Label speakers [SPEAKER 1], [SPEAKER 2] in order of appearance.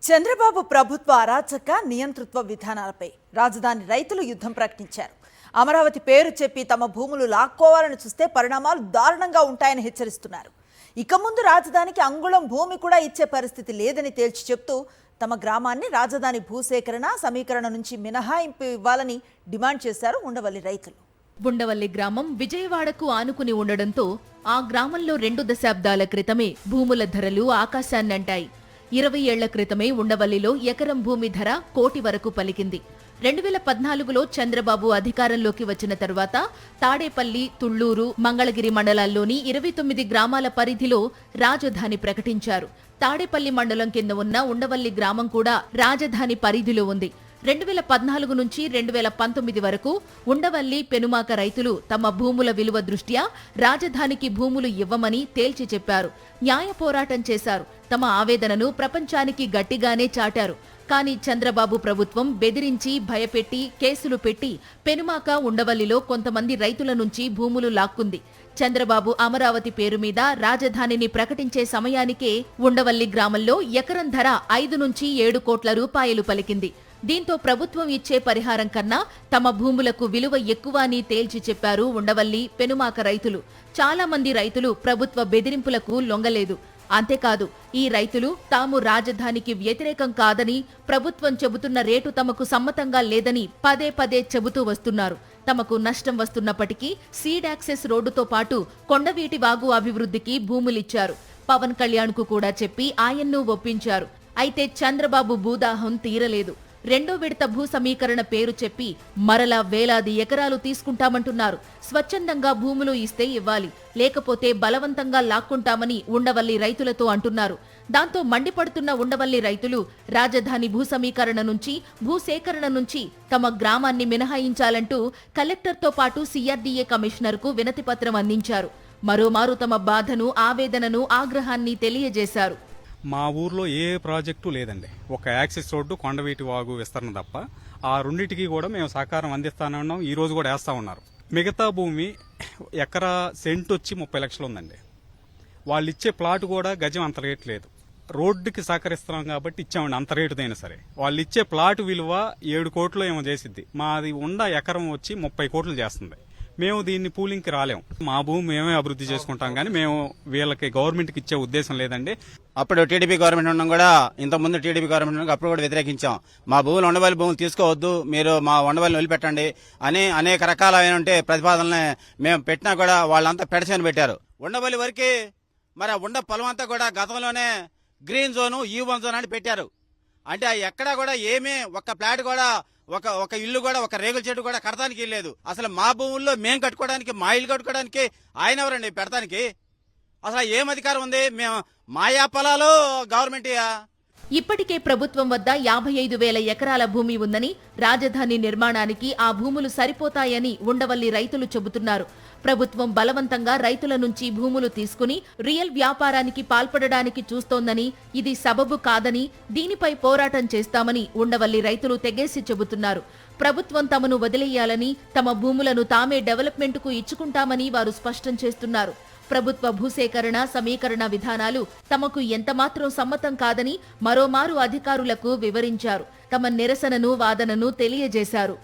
[SPEAKER 1] చంద్రబాబు ప్రభుత్వ అరాచక నియంతృత్వ విధానాలపై రాజధాని రైతులు యుద్ధం ప్రకటించారు. అమరావతి పేరు చెప్పి తమ భూములు లాక్కోవాలని చూస్తే పరిణామాలు దారుణంగా ఉంటాయని హెచ్చరిస్తున్నారు. ఇక ముందు రాజధానికి అంగుళం భూమి కూడా ఇచ్చే పరిస్థితి లేదని తేల్చి చెప్తూ తమ గ్రామాన్ని రాజధాని భూసేకరణ సమీకరణ నుంచి మినహాయింపు ఇవ్వాలని డిమాండ్ చేశారు ఉండవల్లి రైతులు.
[SPEAKER 2] ఉండవల్లి గ్రామం విజయవాడకు ఆనుకుని ఉండడంతో ఆ గ్రామంలో 2 దశాబ్దాల క్రితమే భూముల ధరలు ఆకాశాన్నంటాయి. 20 ఏళ్ల క్రితమే ఉండవల్లిలో ఎకరం భూమి ధర 1 కోటి వరకు పలికింది. 2014లో చంద్రబాబు అధికారంలోకి వచ్చిన తరువాత తాడేపల్లి, తుళ్లూరు, మంగళగిరి మండలాల్లోని 29 గ్రామాల పరిధిలో రాజధాని ప్రకటించారు. తాడేపల్లి మండలం కింద ఉన్న ఉండవల్లి గ్రామం కూడా రాజధాని పరిధిలో ఉంది. 2014 నుంచి 2019 వరకు ఉండవల్లి, పెనుమాక రైతులు తమ భూముల విలువ దృష్ట్యా రాజధానికి భూములు ఇవ్వమని తేల్చి చెప్పారు. న్యాయ పోరాటం చేశారు. తమ ఆవేదనను ప్రపంచానికి గట్టిగానే చాటారు. కానీ చంద్రబాబు ప్రభుత్వం బెదిరించి, భయపెట్టి, కేసులు పెట్టి పెనుమాక, ఉండవల్లిలో కొంతమంది రైతుల నుంచి భూములు లాక్కుంది. చంద్రబాబు అమరావతి పేరు మీద రాజధానిని ప్రకటించే సమయానికే ఉండవల్లి గ్రామంలో ఎకరం ధర 5 నుంచి 7 కోట్ల రూపాయలు పలికింది. దీంతో ప్రభుత్వం ఇచ్చే పరిహారం కన్నా తమ భూములకు విలువ ఎక్కువ అని తేల్చి చెప్పారు ఉండవల్లి, పెనుమాక రైతులు. చాలా మంది రైతులు ప్రభుత్వ బెదిరింపులకు లొంగలేదు. అంతేకాదు, ఈ రైతులు తాము రాజధానికి వ్యతిరేకం కాదని, ప్రభుత్వం చెబుతున్న రేటు తమకు సమ్మతంగా లేదని పదే పదే చెబుతూ వస్తున్నారు. తమకు నష్టం వస్తున్నప్పటికీ సీడ్ యాక్సెస్ రోడ్డుతో పాటు కొండవీటి వాగు అభివృద్ధికి భూములిచ్చారు. పవన్ కళ్యాణ్కు కూడా చెప్పి ఆయన్ను ఒప్పించారు. అయితే చంద్రబాబు భూదాహం తీరలేదు. 2వ విడత భూ సమీకరణ పేరు చెప్పి మరలా వేలాది ఎకరాలు తీసుకుంటామంటున్నారు. స్వచ్ఛందంగా భూములు ఇస్తే ఇవ్వాలి, లేకపోతే బలవంతంగా లాక్కుంటామని ఉండవల్లి రైతులతో అంటున్నారు. దాంతో మండిపడుతున్న ఉండవల్లి రైతులు రాజధాని భూ సమీకరణ నుంచి, భూసేకరణ నుంచి తమ గ్రామాన్ని మినహాయించాలంటూ కలెక్టర్తో పాటు సిఆర్డీఏ కమిషనర్కు వినతిపత్రం అందించారు. మరోమారు తమ బాధను, ఆవేదనను, ఆగ్రహాన్ని తెలియజేశారు.
[SPEAKER 3] మా ఊర్లో ఏ ప్రాజెక్టు లేదండి. ఒక యాక్సెస్ రోడ్డు, కొండవీటి వాగు విస్తరణ తప్ప ఆ రెండింటికి కూడా మేము సహకారం అందిస్తానే ఉన్నాం. ఈ రోజు కూడా వేస్తా ఉన్నారు. మిగతా భూమి ఎకరా సెంట్ వచ్చి 30 లక్షలు ఉందండి. వాళ్ళు ఇచ్చే ప్లాట్ కూడా గజం అంత రేటు లేదు. రోడ్డుకి సహకరిస్తున్నాం కాబట్టి ఇచ్చామండి, అంత రేటుదైనా సరే. వాళ్ళు ఇచ్చే ప్లాట్ విలువ 7 కోట్లు ఏమో చేసిద్ది. మాది ఉండ ఎకరం వచ్చి 30 కోట్లు చేస్తుంది. మేము దీన్ని పూలింగ్కి రాలేం. మా భూమి మేమే అభివృద్ధి చేసుకుంటాం, కానీ మేము వీళ్ళకి గవర్నమెంట్కి ఇచ్చే ఉద్దేశం లేదండి.
[SPEAKER 4] అప్పుడు టీడీపీ గవర్నమెంట్ ఉండడం కూడా, ఇంతకుముందు టీడీపీ గవర్నమెంట్ అప్పుడు కూడా వ్యతిరేకించాం. మా భూములు ఉండవల్లి భూములు తీసుకోవద్దు, మీరు మా ఉండవల్లిని వదిలిపెట్టండి అని అనేక రకాలైన ప్రతిపాదనలు మేము పెట్టినా కూడా వాళ్ళంతా పెడచని పెట్టారు. ఉండవల్లి వరకు మరి ఆ ఉండ పొలం అంతా కూడా గతంలోనే గ్రీన్ జోను, E1 జోన్ అని పెట్టారు. అంటే ఎక్కడా కూడా ఏమీ ఒక్క ప్లాట్ కూడా, ఒక ఇల్లు కూడా, ఒక రేగుల చెట్టు కూడా కడతానికి లేదు. అసలు మా భూముల్లో మేము కట్టుకోవడానికి, మా ఇల్లు కట్టుకోవడానికి ఆయన ఎవరండి పెడతానికి? అసలు ఏం అధికారం ఉంది? మేము మాయా పొలాలు గవర్నమెంట్.
[SPEAKER 2] ఇప్పటికే ప్రభుత్వం వద్ద 55,000 ఎకరాల భూమి ఉందని, రాజధాని నిర్మాణానికి ఆ భూములు సరిపోతాయని ఉండవల్లి రైతులు చెబుతున్నారు. ప్రభుత్వం బలవంతంగా రైతుల నుంచి భూములు తీసుకుని రియల్ వ్యాపారానికి పాల్పడడానికి చూస్తోందని, ఇది సబబు కాదని, దీనిపై పోరాటం చేస్తామని ఉండవల్లి రైతులు తెగేసి చెబుతున్నారు. ప్రభుత్వం తమను వదిలేయాలని, తమ భూములను తామే డెవలప్మెంట్కు ఇచ్చుకుంటామని వారు స్పష్టం చేస్తున్నారు. ప్రభుత్వ భూసేకరణ, సమీకరణ విధానాలు తమకు ఎంతమాత్రం సమ్మతం కాదని మరోమారు అధికారులకు వివరించారు. తమ నిరసనను, వాదనను తెలియజేశారు.